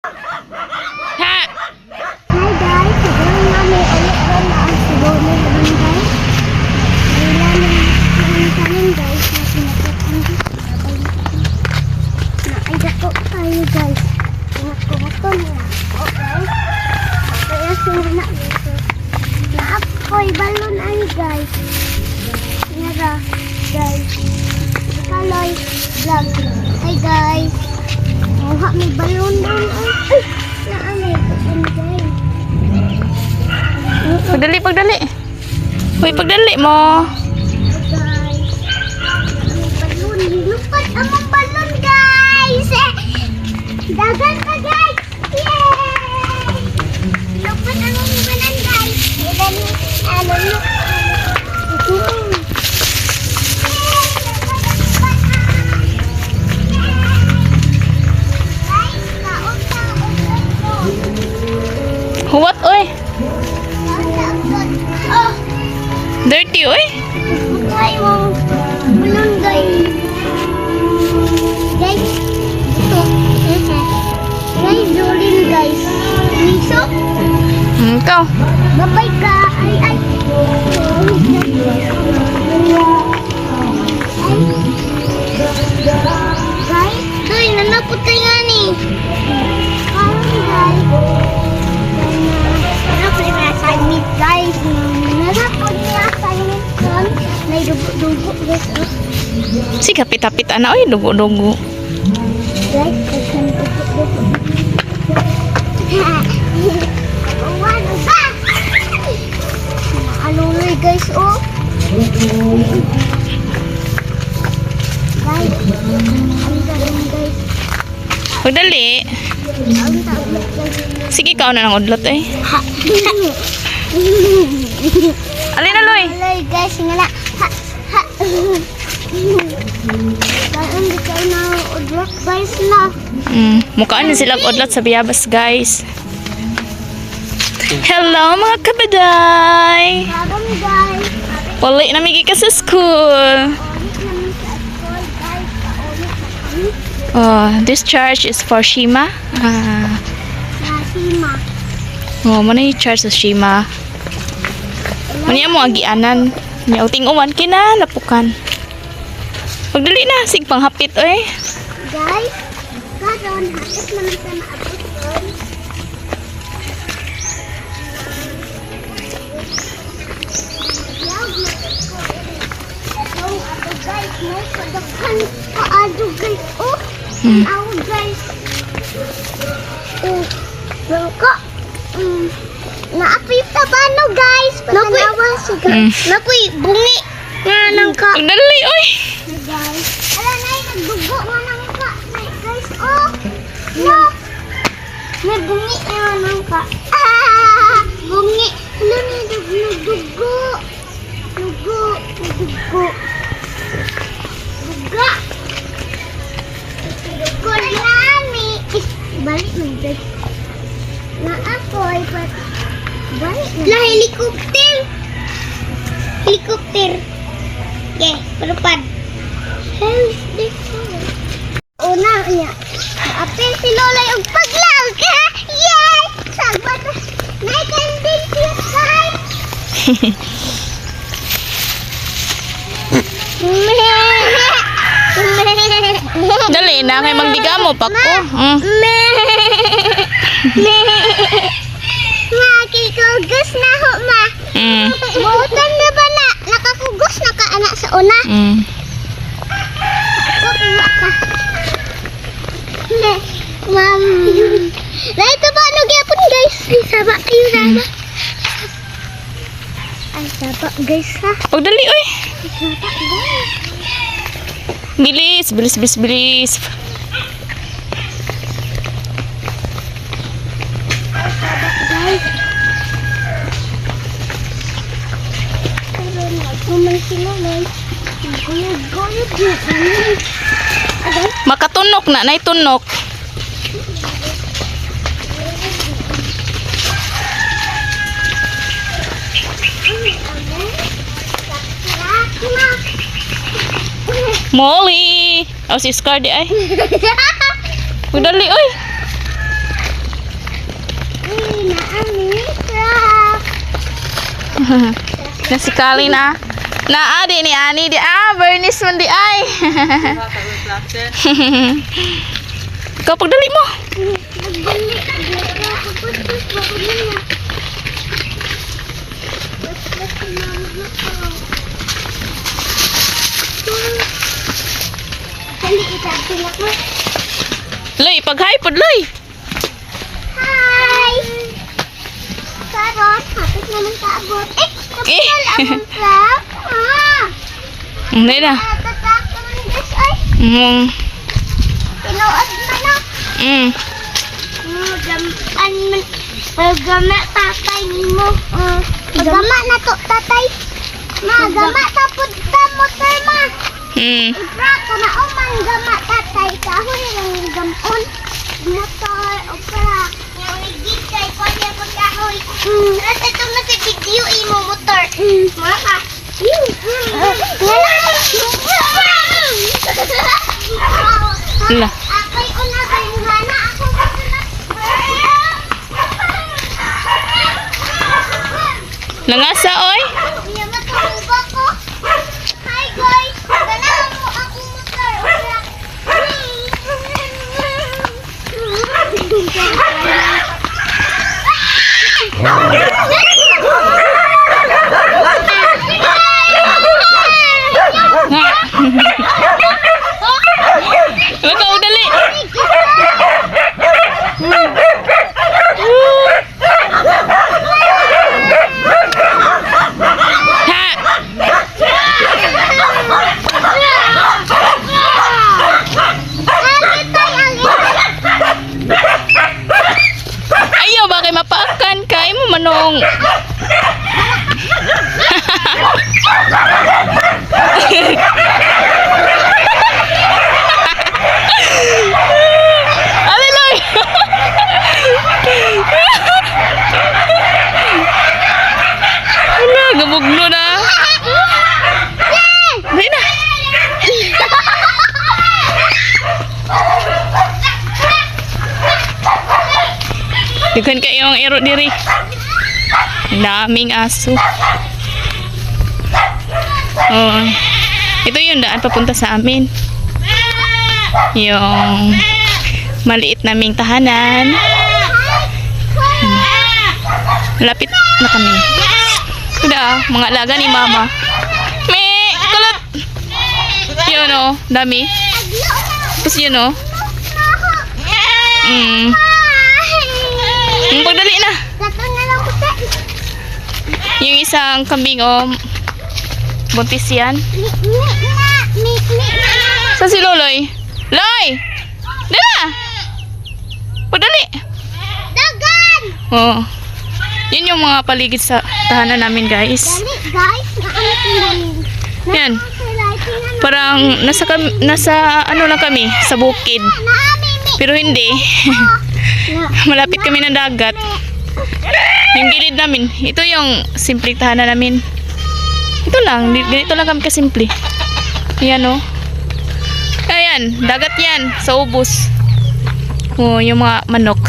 Ha! Hi guys, siguro nga may ulit na ang siguro naman guys. Wala naman kanin guys na pinapatan na ay dato tayo guys. Ingat ko ito nila. Okay? Kaya sila dito. Na-apoy balon ay guys. Nara guys. Kaloy vlog. Hi guys. Muha may balon doon ay. Naamay ko guys. Pagdali, pagdali. Uy, pagdali mo. Guys, balon, lupad ang mga balon guys. Dagan ka guys. Yay! Lupad ang mga balon guys. Dan ano no. Huwat, oy. Oh, Dirty, oy. tayo balon guys. Guys, ito. Guys, Jolin guys. Miso. Ikaw. Bye-bye ka. Ay. Guys, doy, nanapot tayo nga ni. Guys. Nanapot yung assignment guys. Nanapot yung assignment kon. May dugo-dugo guys. Si kapit-kapit ana, oy. Dugo-dugo. Guys, kaghan dugo-dugo. Ano ba? Naaluloy guys, oh. Guys, ang galing guys. Pagdali. Ang tagot guys. Sige, ikaw na ng udlot, eh. Ha. Alin na, Loy. Aluloy guys, nga na. Ha. Ha. Kaya hindi kayo na udlot guys na. Mukhaan na silang udlot sa biyabas, guys. Hello, mga kabaday. Bagam guys. Wala na migi ka sa school. Ulit naman sa school guys. Ulit na kami. Oh, this charge is for Shima. Nasima. Mana yung charge sa Shima. Muna mo agianan. May uting uwan kina napukan. Pagdali na, sig panghapit, oy. Guys, karon hapit naman sa maabot doon. Guys, no, kadaghan kaado guys. Oh, aw guys. Oh, nangka. Naapoy tabano guys. Pagkanawa siya. Napoy bungi nga nangka. Pagdali, oy. Guys, ala na nagdugo nga nangka. Guys, oh. No. May bungi nga nangka. Ah, bungi. Ala na nagdugo. Dugo, dugo. Duga. Dugo nami. Balik mo guys. Na ako ay balik mo. La helikopter. Helikopter. Okay, perupad. Helikopter. Una niya. Apel si Lola yung paglaw ka. Yay! Sabat. Naikandil siya guys. Dali na, kay magdigamo pa ko. Makikugos na ho, ma. Buutan na ba na? Nakakugos na ka, anak sa una. Kukuha ka. Ma'am. Na ito ba, ano gyapon guys? Saba kayo, saba. Ay, saba guys ha. Pagdali, oy. Saba guys. Bilis, bilis, bilis, bilis. Guys. Pero nagkumay sila guys. Guyod-guyod yun. Makatunok na, naitunok. Molly! Oh, si Scar di ay. Udali, oy. Nasikali na. Di ni Ani di Bernice man di ay. Ikaw pagdali mo. Loy, pag-hi pod Loy. Hi! Karot, hapit naman kaabot. Eh. Kapal ang vlog. Hindi na. Tatak naman guys ay. Pinuod man na. Pagama tatay mo. Pagama na to tatay. Gama tapod ta motor ma. Ibra ka na o man gama tatay. Kahoy lang gamon. Motor o pra. Yung nagigay ko niya pagkahoy. At ito na si video imo motor. Mga ka. Ala. Ako'y unagay na ako Langasa oy. Iya matulog ko. Hi guys, ganahan mo ako motor. Ikaw dali. Ayaw ba kay mapakan kay mo manong. Aleluy. Ala, gamugno na. Dali na. Dughan kayo ang ero diri. Ang daming aso. Oh. Ito yung daan papunta sa amin. Yung maliit naming tahanan. Malapit na kami. Ito mga alaga ni mama. Me, kulot. Yun o, dami. Tapos yun o. Pagdali na. Yung isang kambing o, buntis yan. Saan si Loloy? Loy! Dala! Pagdali! Dagan! Oh. Yun yung mga paligid sa tahanan namin, guys. Dali guys, naanap namin. Yan. Parang nasa ano lang kami, sa bukid. Pero hindi. Malapit kami ng dagat. Yung gilid namin, ito yung simpleng tahanan namin. Ito lang, ganito lang kami kasimple. Ayan o. Ayan, dagat yan, sa ubos. Oh, yung mga manok.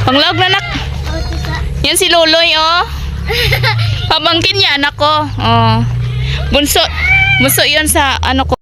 Panglaog na anak. Yan si Loloy oh. Pamangkin niya anak ko. Oh. Bunso yun sa ano ko.